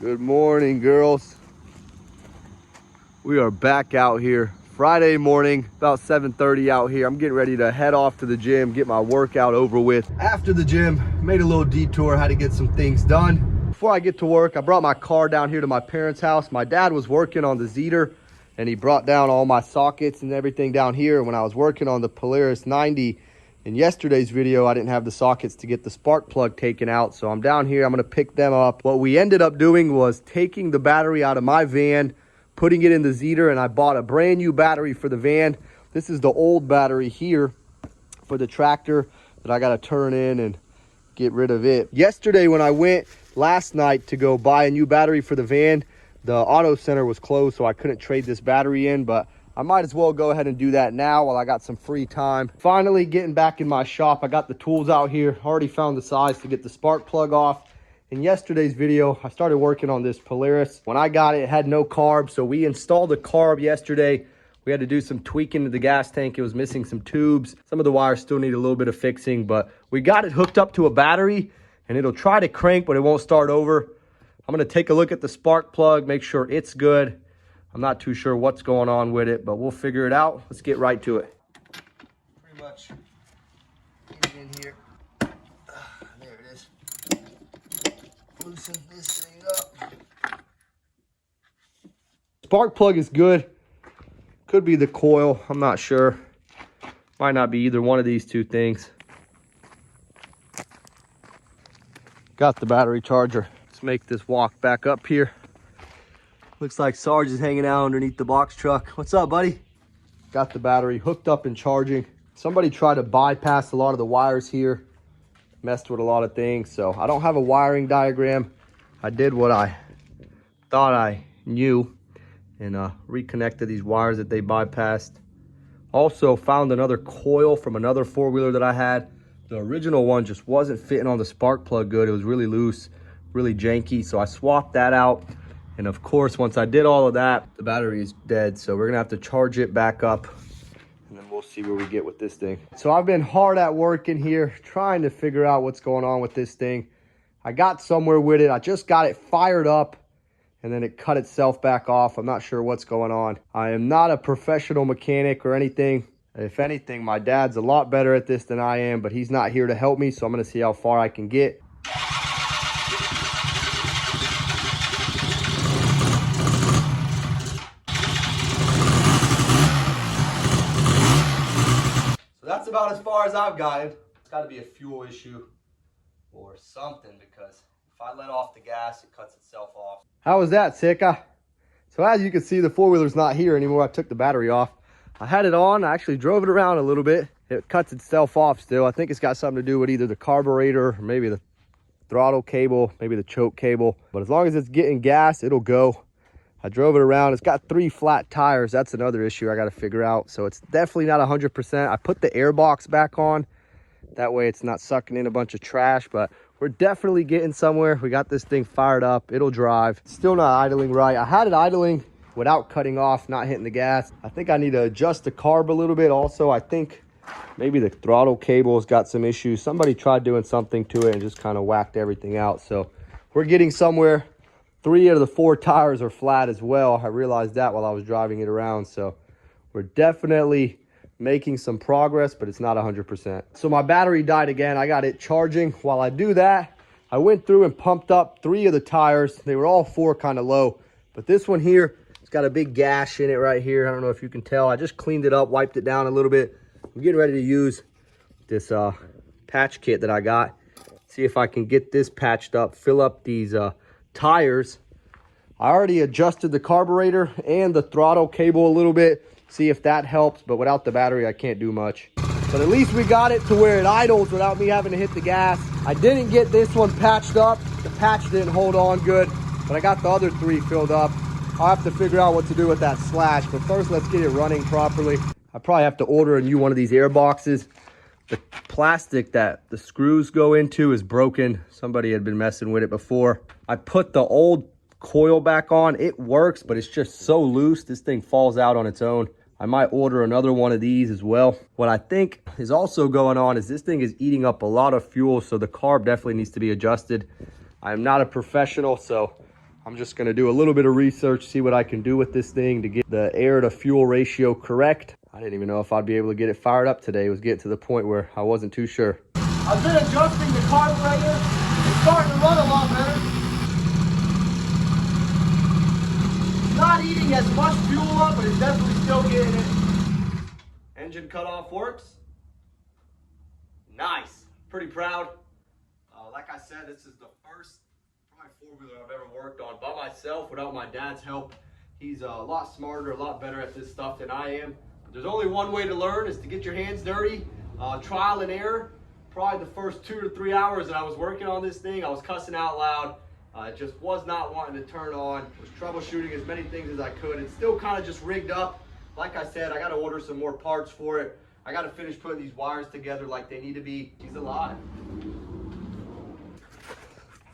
Good morning, girls. We are back out here Friday morning, about 7:30 out here. I'm getting ready to head off to the gym, get my workout over with. After the gym, made a little detour, had to get some things done. Before I get to work, I brought my car down here to my parents' house. My dad was working on the Zetor, and he brought down all my sockets and everything down here. When I was working on the Polaris 90, in yesterday's video, I didn't have the sockets to get the spark plug taken out, so I'm down here. I'm gonna pick them up. What we ended up doing was taking the battery out of my van, putting it in the Zetor, and I bought a brand new battery for the van. This is the old battery here for the tractor that I gotta turn in and get rid of it. Yesterday when I went last night to go buy a new battery for the van, the auto center was closed, so I couldn't trade this battery in, but I might as well go ahead and do that now while I got some free time. Finally getting back in my shop. I got the tools out here. Already found the size to get the spark plug off. In yesterday's video, I started working on this Polaris. When I got it, it had no carb, so we installed the carb yesterday. We had to do some tweaking to the gas tank. It was missing some tubes. Some of the wires still need a little bit of fixing, but we got it hooked up to a battery, and it'll try to crank, but it won't start over. I'm gonna take a look at the spark plug, make sure it's good. I'm not too sure what's going on with it, but we'll figure it out. Let's get right to it. Pretty much get it in here. There it is. Loosen this thing up. Spark plug is good. Could be the coil, I'm not sure. Might not be either one of these two things. Got the battery charger. Let's make this walk back up here. Looks like Sarge is hanging out underneath the box truck. What's up, buddy? Got the battery hooked up and charging. Somebody tried to bypass a lot of the wires here. Messed with a lot of things. So I don't have a wiring diagram. I did what I thought I knew and reconnected these wires that they bypassed. Also found another coil from another four-wheeler that I had. The original one just wasn't fitting on the spark plug good. It was really loose, really janky. So I swapped that out. And of course, once I did all of that, the battery is dead. So we're gonna have to charge it back up and then we'll see where we get with this thing. So I've been hard at work in here trying to figure out what's going on with this thing. I got somewhere with it. I just got it fired up and then it cut itself back off. I'm not sure what's going on. I am not a professional mechanic or anything. If anything, my dad's a lot better at this than I am, but he's not here to help me. So I'm gonna see how far I can get. That's about as far as I've gotten. It's got to be a fuel issue or something, because if I let off the gas, it cuts itself off. How was that, Sika? So as you can see, the four-wheeler's not here anymore. I took the battery off. I had it on. I actually drove it around a little bit. It cuts itself off still. I think it's got something to do with either the carburetor or maybe the throttle cable, maybe the choke cable. But as long as it's getting gas, it'll go. I drove it around. It's got 3 flat tires. That's another issue I got to figure out. So it's definitely not 100%. I put the air box back on. That way it's not sucking in a bunch of trash, but we're definitely getting somewhere. We got this thing fired up. It'll drive. It's still not idling right. I had it idling without cutting off, not hitting the gas. I think I need to adjust the carb a little bit. Also, I think maybe the throttle cable's got some issues. Somebody tried doing something to it and just kind of whacked everything out. So we're getting somewhere. 3 of the 4 tires are flat as well. I realized that while I was driving it around. So we're definitely making some progress, but it's not 100%. So my battery died again. I got it charging. While I do that, I went through and pumped up 3 of the tires. They were all 4 kind of low, but this one here, it's got a big gash in it right here. I don't know if you can tell. I just cleaned it up, wiped it down a little bit. I'm getting ready to use this patch kit that I got. See if I can get this patched up, fill up these tires. I already adjusted the carburetor and the throttle cable a little bit, see if that helps, but without the battery I can't do much. But at least we got it to where it idles without me having to hit the gas. I didn't get this one patched up. The patch didn't hold on good, but I got the other 3 filled up. I'll have to figure out what to do with that slash, but first let's get it running properly. I probably have to order a new one of these air boxes. The plastic that the screws go into is broken. Somebody had been messing with it before. I put the old coil back on. It works, but it's just so loose. This thing falls out on its own. I might order another one of these as well. What I think is also going on is this thing is eating up a lot of fuel, so the carb definitely needs to be adjusted. I am not a professional, so I'm just gonna do a little bit of research, see what I can do with this thing to get the air to fuel ratio correct. I didn't even know if I'd be able to get it fired up today. It was getting to the point where I wasn't too sure. I've been adjusting the carburetor. It's starting to run a lot better. Not eating as much fuel up, but it's definitely still getting it. Engine cutoff works. Nice. Pretty proud. Like I said, this is the first probably four-wheeler I've ever worked on by myself without my dad's help. He's a lot smarter, a lot better at this stuff than I am. But there's only one way to learn, is to get your hands dirty. Trial and error. Probably the first 2 to 3 hours that I was working on this thing, I was cussing out loud. It just was not wanting to turn on. I was troubleshooting as many things as I could. It's still kind of just rigged up. Like I said, I got to order some more parts for it. I got to finish putting these wires together like they need to be. He's alive.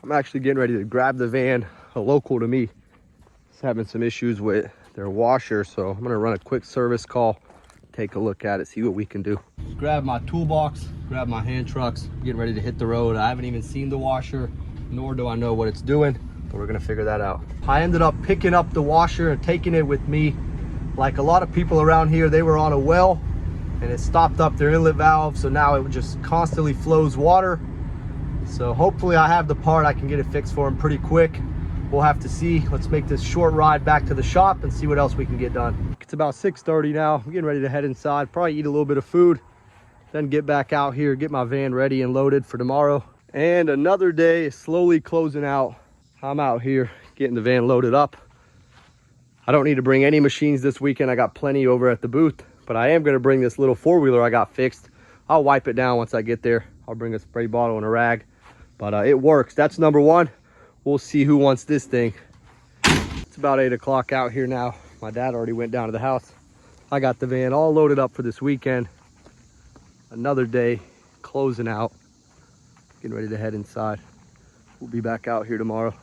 I'm actually getting ready to grab the van. A local to me is having some issues with their washer, so I'm gonna run a quick service call, take a look at it, see what we can do. Grab my toolbox, grab my hand trucks, getting ready to hit the road. I haven't even seen the washer, nor do I know what it's doing, but we're gonna figure that out. I ended up picking up the washer and taking it with me. Like a lot of people around here, they were on a well and it stopped up their inlet valve, so now it just constantly flows water. So hopefully I have the part, I can get it fixed for him pretty quick. We'll have to see. Let's make this short ride back to the shop and see what else we can get done. It's about 6:30 now. I'm getting ready to head inside, probably eat a little bit of food, then get back out here, get my van ready and loaded for tomorrow. And another day is slowly closing out. I'm out here getting the van loaded up. I don't need to bring any machines this weekend. I got plenty over at the booth, but I am gonna bring this little four-wheeler I got fixed. I'll wipe it down once I get there. I'll bring a spray bottle and a rag. But it works. That's number one. We'll see who wants this thing. It's about 8 o'clock out here now. My dad already went down to the house. I got the van all loaded up for this weekend. Another day closing out. Getting ready to head inside. We'll be back out here tomorrow.